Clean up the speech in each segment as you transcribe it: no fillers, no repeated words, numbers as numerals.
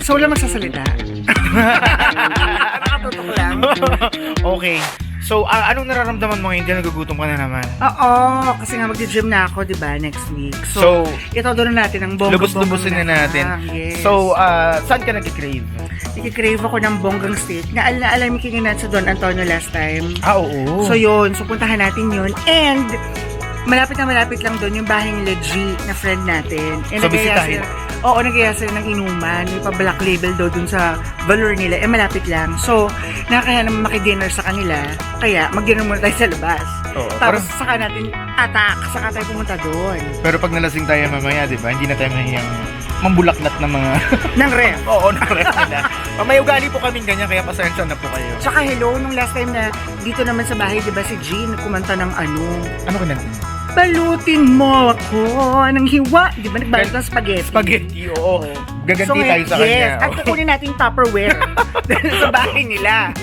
So, wala magsasalita. Nakatutok lang. Okay. So, anong nararamdaman mo ngayon? Nagugutom ka na naman. Oo, kasi nga magji-gym na ako, di ba, next week. So, ito doon na natin ang bonggang lubos-lubusin na natin. Yes. So, saan ka nag-crave? Ikikrave ako ng bonggang steak. Alam mo kinginat sa Don Antonio last time. Oo. So, yun. So, puntahan natin yun. And, malapit lang doon yung bahay ni G na friend natin. And So, bisitahin? Oo, nagkaya sila ng inuman. May pa-black label daw dun sa valor nila. Malapit lang. So, nakakaya naman makidinner sa kanila. Kaya, mag-dinner muna tayo sa labas. Oo, Tapos, saka natin saka tayo pumunta doon. Pero pag nalasing tayo mamaya, di ba? Hindi na tayo mahiyang mambulaklat ng mga... Ng ref. Oo, ng ref nila. May ugali po kaming ganyan, kaya pasensya na po kayo. Tsaka hello, nung last time na dito naman sa bahay, di ba si Jean kumanta ng ano? Ano ka natin? Balutin mo ako ng hiwa. Di ba nagbalot ng spaghetti? Spaghetti, oo. Gaganti tayo sa yes, kanya. at kukunin natin yung Tupperware sa bahay nila.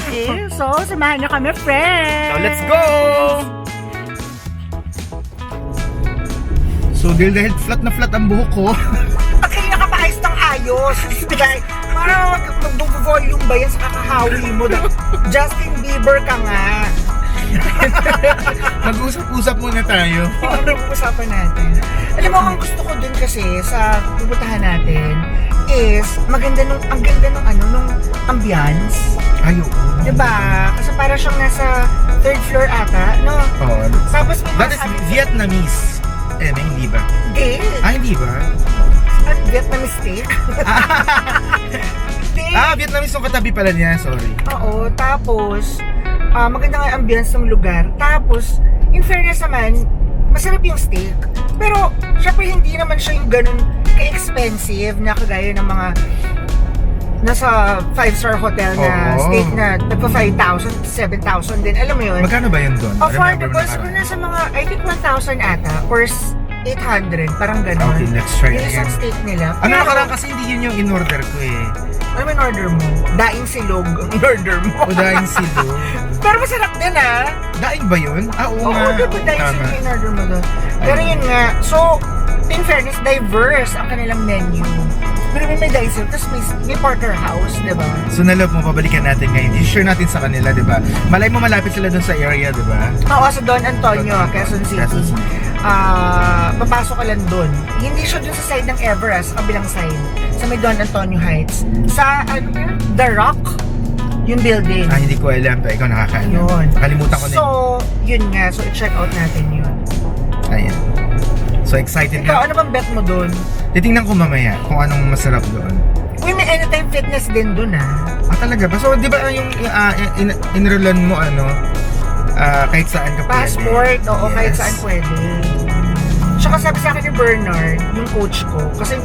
Okay? So, samahan niyo kami, friends! So, let's go! So, dahil flat na flat ang buhok ko. Okay, nakapaayos ng ayos. Diba? Parang mag-volume ba yan sa kakahawi mo? Justin Bieber ka nga. Mag-usap-usap muna tayo. Ano usapan natin? Alam mo, ang gusto ko dun kasi sa pupuntahan natin is ang ganda nung ambience. Ay, oo. Diba? Kasi para siyang nasa third floor ata, no? Oo. Tapos may That is Vietnamese. Hindi ba? Hindi. Hindi ba? At Vietnamese steak. Steak. Vietnamese yung katabi pala niya. Sorry. Oo, tapos maganda nga yung ambience ng lugar. Tapos, in fairness naman, masarap yung steak. Pero, syempre hindi naman siya yung ganun ka-expensive na kagaya ng mga nasa 5-star hotel na Oo. steak na nagpa 5,000, 7,000 din. Alam mo yun? Magkano ba yun doon? Affordable. Siguro nasa mga, I think 1,000 ata or 800, parang ganun. Okay, let's try Yung again. isang steak nila. Ano Pero, nakaraan kasi hindi yun yung in-order ko eh. ano ba in-order mo? Daing silog ang in-order mo. O dahil silo. Pero masarap din ah. Daing ba yun? Oo Oo, nga. diba daing Tama. silog in-order mo doon. Pero yun nga, so, in fairness, diverse ang kanilang menu. Pero may daing silog, tapos may porterhouse, diba? So nalove mo, pabalikan natin ngayon. I-share natin sa kanila, di ba? Malay mo malapit sila doon sa area, di ba? Oo, sa Don Antonio, Quezon City. Quezon City. Papasok ka lang doon. Hindi siya doon sa side ng Everest, kabilang side. Sa may Don Antonio Heights. Sa, ano ba? The Rock, yung building. Hindi ko alam, pero ikaw nakakaalam. Yun. Nakalimutan ko na So, yun nga. So, i-check out natin yun. Ayan. So excited Ikaw, na. ano bang bet mo doon? Titingnan ko mamaya kung anong masarap doon. Uy, may anytime fitness din doon Talaga ba? So, di ba yung enrollan mo, kahit saan ka pwede? Passport, oo, Yes. kahit saan pwede. Tsaka sabi sa akin ni Bernard, yung coach ko, kasi yung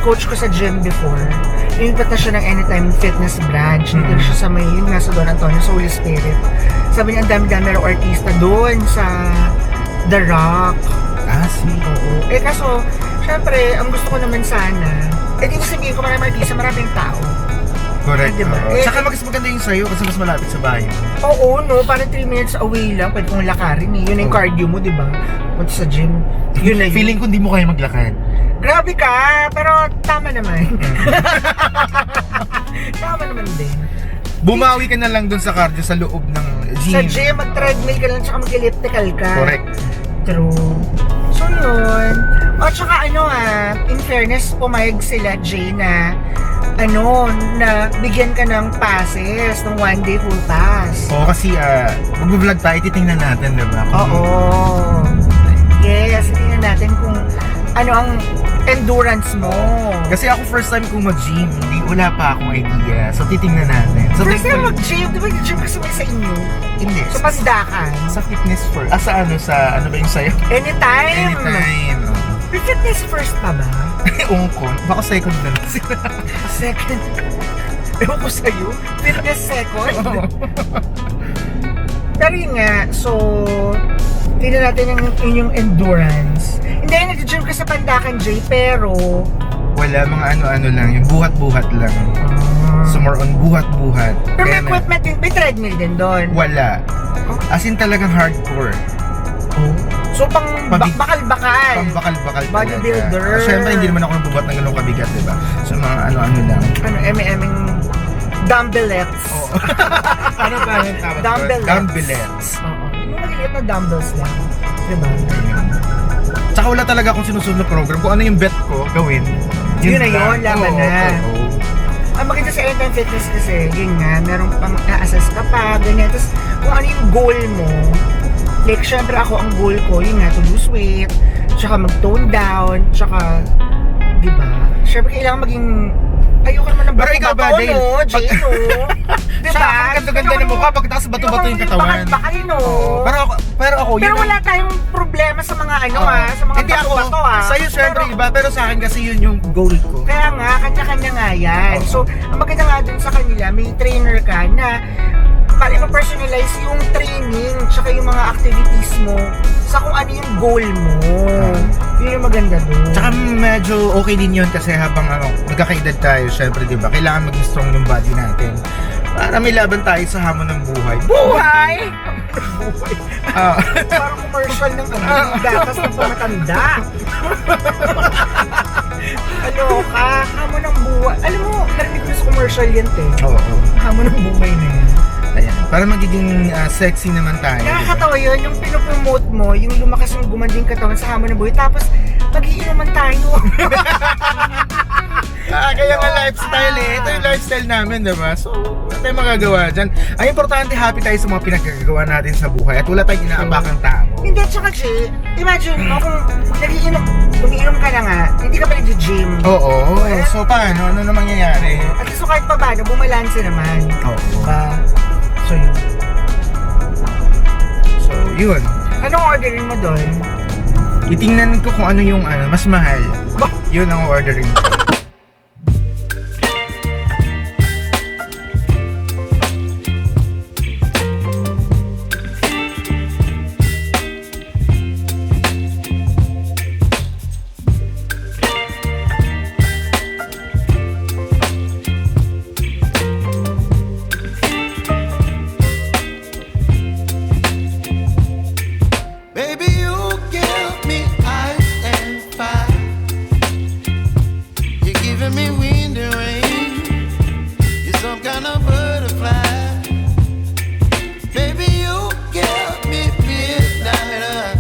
coach ko sa gym before, inipat na siya ng anytime fitness branch. Dito siya sa may, yun nga sa Don Antonio, sa Holy Spirit. Sabi niya, ang dami-dami ng artista doon sa The Rock. See. Oo. Kaso, syempre, ang gusto ko naman sana, di ko sabihin ko maraming artista, maraming tao. Correct. Diba? Oo. Tsaka mas maganda yung sayo kasi mas malapit sa bahay mo. Oo, no? Parang 3 minutes away lang, pwede kong lakarin eh. Yun yung cardio mo, di ba? Punta sa gym. Yun na yun. Feeling ko hindi mo kaya maglakad. Grabe ka, pero tama naman. Tama naman din. Bumawi ka na lang dun sa cardio sa loob ng gym. Sa gym, mag-treadmill ka lang, tsaka mag-elliptical ka. Correct. True. So yun. O tsaka in fairness, pumayag sila, Jay, na na bigyan ka ng passes, ng 1-day full pass. Oo, kasi mag-vlog tayo, titingnan natin, diba? Oo. Yes, tingnan natin kung ano ang endurance mo. Kasi ako first time kong mag-gym, wala pa akong idea. So titingnan natin. So First time thankful- mag-gym, di ba yung gym kasi may sa inyo? Hindi. Sa Pandakan. Sa fitness first. Sa ano ba yung sayo? Anytime. Anytime. May fitness first pa ba? Ewan ko. Baka second na lang sila. Second. Ewan ko sa'yo. Fitness second. Pero yun nga, so, tingnan natin yung inyong endurance. Hindi, nag-gym ka sa Pandakan, Jay, pero... Wala, mga ano-ano lang. Yung buhat-buhat lang. So more on buhat-buhat. Pero may Kaya equipment din, may treadmill din doon. wala. As in talagang hardcore. Oh. So, pang Pabig- bakal-bakal. Pambakal-bakal Bodybuilder. Siyempre, hindi naman ako nagbubuhat ng ganung kabigat, diba? So, mga ano lang. Ano, eme-emeng dumbbellettes. Oo. Ano ba yung tawag doon? Dumbbellettes. Dumbbellettes. Oo. Yung maliliit na dumbbells lang. Diba? Tsaka wala talaga akong sinusunod na program. Kung ano yung bet ko, gawin. Yun na lang. yun, laban Oo, na. oo. Ang maganda sa Anytime Fitness kasi, yun nga, merong pang na-assess ka pa, ganyan. Tapos, kung ano yung goal mo, like, syempre ako, ang goal ko, yun nga, to lose weight, tsaka mag-tone down, tsaka, di ba? Syempre, kailangan maging, ayoko naman ng Pero ikaw ba, Dale? no? Jane, no? Di Siya, ba? ang ganda-ganda ng mukha, pagkatapos bato-bato yung katawan. Bakal, no? Oo. Pero ako, Pero yun wala tayong problema sa mga ano Oo. sa mga Hindi ako, bato-bato sa'yo syempre iba, pero sa akin kasi yun yung goal ko. Kaya nga, kanya-kanya nga yan. Oo. So, ang maganda nga dun sa kanila, may trainer ka na kaya mo personalize yung training tsaka yung mga activities mo sa kung ano yung goal mo. Yun yung maganda dun. Tsaka medyo okay din yun kasi habang nagkakaedad tayo, syempre di ba, kailangan maging strong yung body natin. Para may laban tayo sa hamon ng buhay. buhay! Ah, Parang commercial ng gatas ng pamatanda. Ano ka? Hamon ng buhay. Alam mo, narinig ko sa commercial yan, te. oo. Oo. Hamon ng buhay na yan. Ayan. Para magiging sexy naman tayo. di ba? Nakakatawa yun, yung pinopromote mo, yung lumakas yung gumanding katawan sa hamon ng buhay, tapos mag-iinuman tayo. Kaya nga lifestyle eh. Ito yung lifestyle namin, diba? So, wala tayong magagawa dyan. Ang importante, happy tayo sa mga pinagkagawa natin sa buhay at wala tayong inaapakang tao. Hindi, tsaka Jay, imagine mo kung umiinom ka na nga, hindi ka pa nag-gym. Oo. So, paano? Ano na mangyayari? At least so kahit pa paano, bumalanse naman. Oo. Diba? So yun. So, yun. Anong orderin mo doon? Itingnan ko kung ano yung mas mahal. Yun ang ordering. Baby, you give me ice and fire. You're giving me wind and rain. You're some kind of butterfly. Baby, you give me midnight.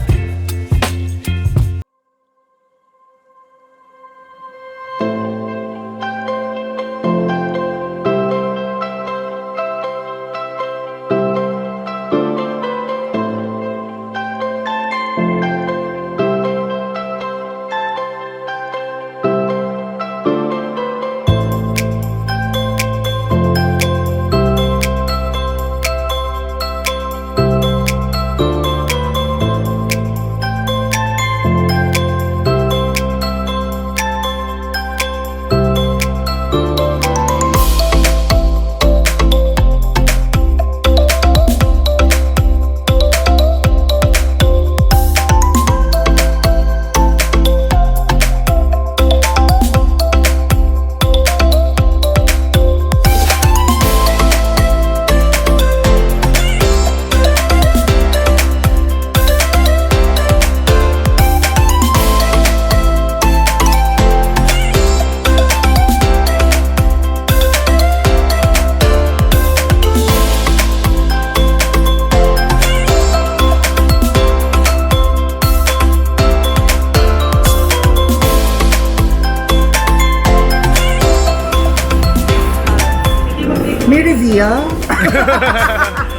May reveal?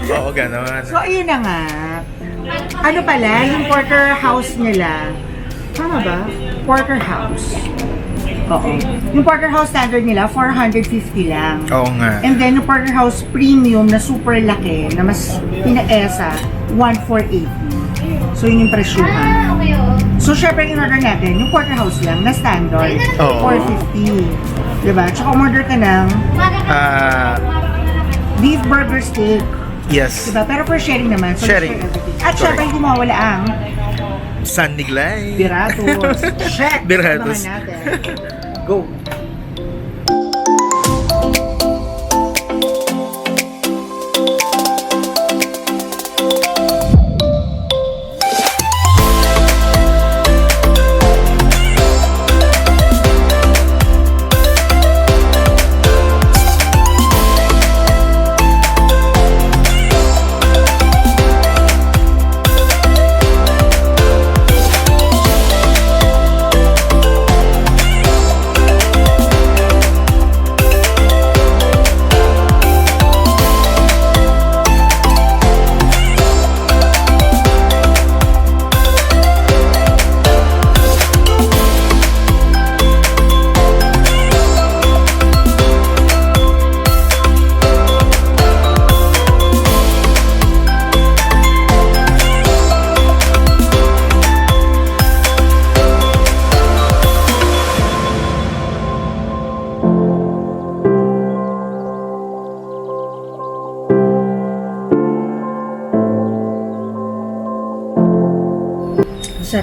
Oo, ganon. So ayun na nga. Ano pala, yung porterhouse nila. Tama ba? Porterhouse. Oo. Yung porterhouse standard nila, 450 lang. Oo nga. And then yung porterhouse premium na super laki, na mas pinaesa, 1,480. So yun yung presyuhan. So syempre in-order natin, yung porterhouse lang na standard, Oo. 450. Diba? Tsaka umorder ka ng beef burger steak. Yes. Diba? Pero for sharing naman. So Sharing. share everything. At Correct. syempre hindi mawala ang San Niglay. Biratos. Check! Biratos. Abangan natin. Go!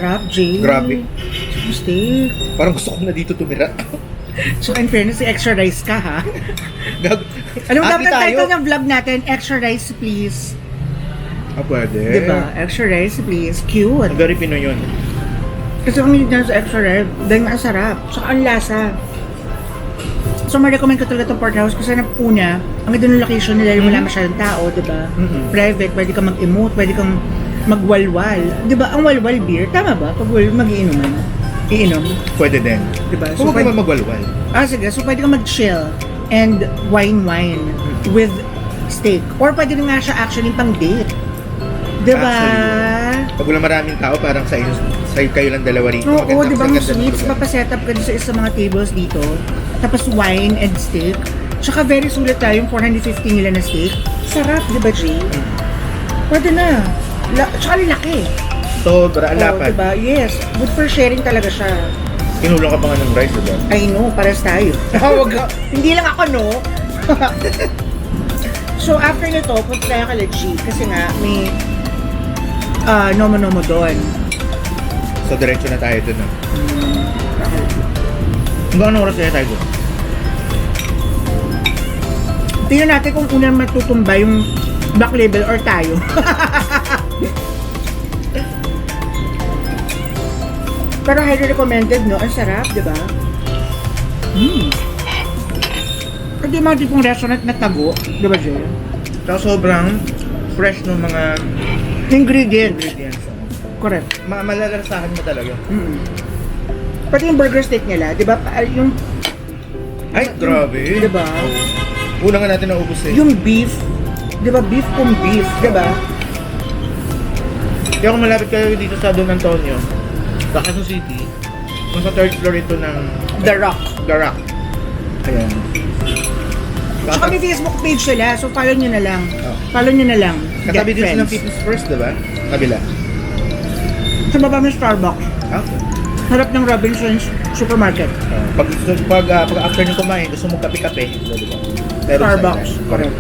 sarap, Jay. Grabe. Steak. Parang gusto ko na dito tumira. So, in fairness, extra rice ka, ha? Gag... Alam mo, Happy dapat tayo. title ng vlog natin, extra rice, please. Ah, pwede. Diba? Extra rice, please. Cute. Very Pinoy yun. Kasi kung hindi na sa extra rice, dahil nga ang sarap. Saka ang lasa. So, ma-recommend ko talaga itong porterhouse kasi na una, ang ganda ng location nila, wala masyadong tao, diba? Private, pwede kang mag-emote, pwede kang magwalwal. Diba? Ang walwal beer, tama ba? Pag mag-iinuman, iinom. Pwede din. Diba? Kung pwede- ka magwalwal. Sige. So, pwede kang mag-chill and wine with steak. Or pwede rin nga siya actually pang date. Diba? Pag wala maraming tao, parang sa kayo lang dalawa rito. Oo, di ba ang maganda sweets, lugar. papaset up ka dun sa isa mga tables dito. Tapos wine and steak. Tsaka very sulit tayo yung 450 nila na steak. Sarap, di ba, Jay? Pwede na. Tsaka laki. Sobra, ang Oo, lapad. diba? Yes. Good for sharing talaga siya. Kinulong ka pa nga ng rice, diba? I know, pares tayo. Wag ka. Hindi lang ako, no? So, after nito, punta tayo kay G. Kasi nga, may nomo-nomo doon. So, diretso na tayo dun. Hanggang anong oras kaya tayo dun? Tingnan natin kung unang matutumba yung Black Label or tayo. Pero highly recommended, no? Ang sarap, di ba? Hindi mga tipong restaurant na tago, di ba, Jay? Saka sobrang fresh ng mga Ingredients. ingredients. Correct. Malalasahan mo talaga. Pati yung burger steak nila, di ba? Yung, Ay, grabe. di ba? Una nga natin naubos eh. Yung beef, di ba? Beef kung beef, di ba? Kaya kung malapit kayo dito sa Don Antonio, sa Quezon City, nasa third floor ito ng The Rock. The Rock. Ayan. Tsaka may Facebook page sila, so follow nyo na lang. Oh. Follow nyo na lang. Katabi din Get silang friends. Fitness First, diba? Kabila. Sa baba may Starbucks. Okay. Harap ng Robinson's Supermarket. Pag after nyo kumain, gusto mo kape-kape, diba? Pero Starbucks. sa- Correct.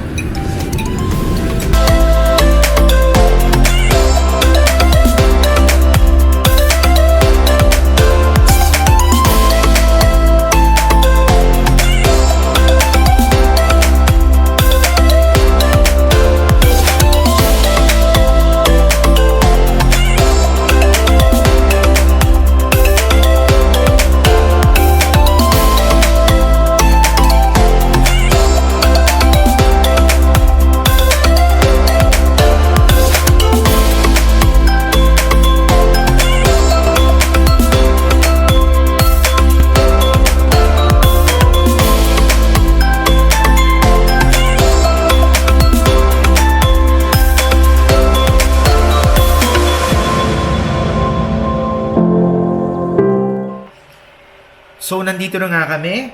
So, nandito na nga kami.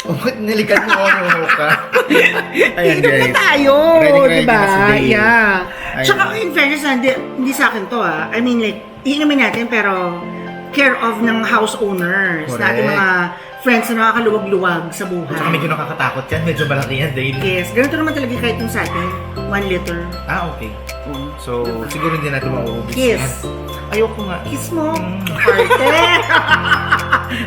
Oh, nilikat mo ako ka. Ayan, Inom na guys. tayo, Ready di ba? na si Dave. Yeah. Ayan. Tsaka in fairness, hindi sa akin to I mean like, iinumin natin pero care of ng house owners. Correct. Na ating mga friends na nakakaluwag-luwag sa buhay. Saka medyo nakakatakot yan. Medyo malaki yan, Dave. Yes, ganito naman talaga kahit yung sa atin. 1 liter. Ah, okay. So, siguro hindi natin mauubos. Kiss. Ayoko nga. Kiss mo. Parte.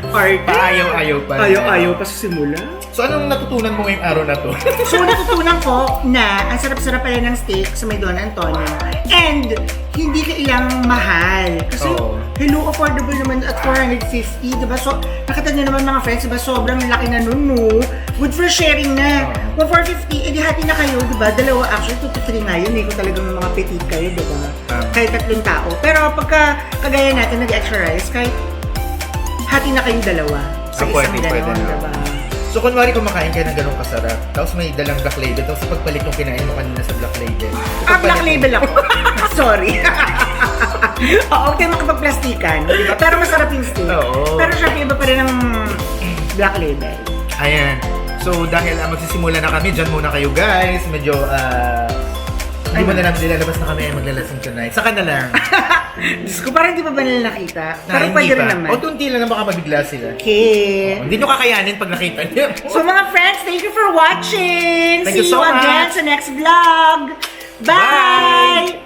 Parte. Paayaw-ayaw pa. Ayaw-ayaw pa sa simula. So, anong natutunan mo ngayong araw na to? So, natutunan ko na ang sarap-sarap pala ng steak sa may Don Antonio. And, hindi kailang mahal. Kasi, Oo. hello, affordable naman at 450, diba? So, nakita nyo naman mga friends, diba? Sobrang laki na nun, no? Good for sharing na. Kung 450, edi hati na kayo, diba? Dalawa, actually, 2 to 3 nga yun. Kung talagang mga petit kayo, diba? Kahit 3 tao. Pero, pagka kagaya natin, nag-extra rice, kahit hati na kayong dalawa. Sa isang Pwede ganon, na. diba? So, kunwari kumakain ka ng ganong kasarap, tapos may dalang Black Label, tapos pagpalit yung kinain mo kanina sa Black Label. Black Label ako. Sorry. Oo, huwag tayo makapagplastikan. Diba? Pero masarap yung steak. Oo. Pero syempre, iba pa rin ang Black Label. Ayan. So, dahil magsisimula na kami, dyan muna kayo guys. Medyo, hindi mo na namin nilalabas na kami ay maglalasing tonight. Saka na lang. Diyos ko, parang di pa ba nila nakita? Pero Hindi pwede rin pa. naman. O, tunti lang na baka mabigla sila. Okay. Hindi nyo kakayanin pag nakita niyo. So mga friends, thank you for watching. Thank See you so you again much. sa next vlog. Bye!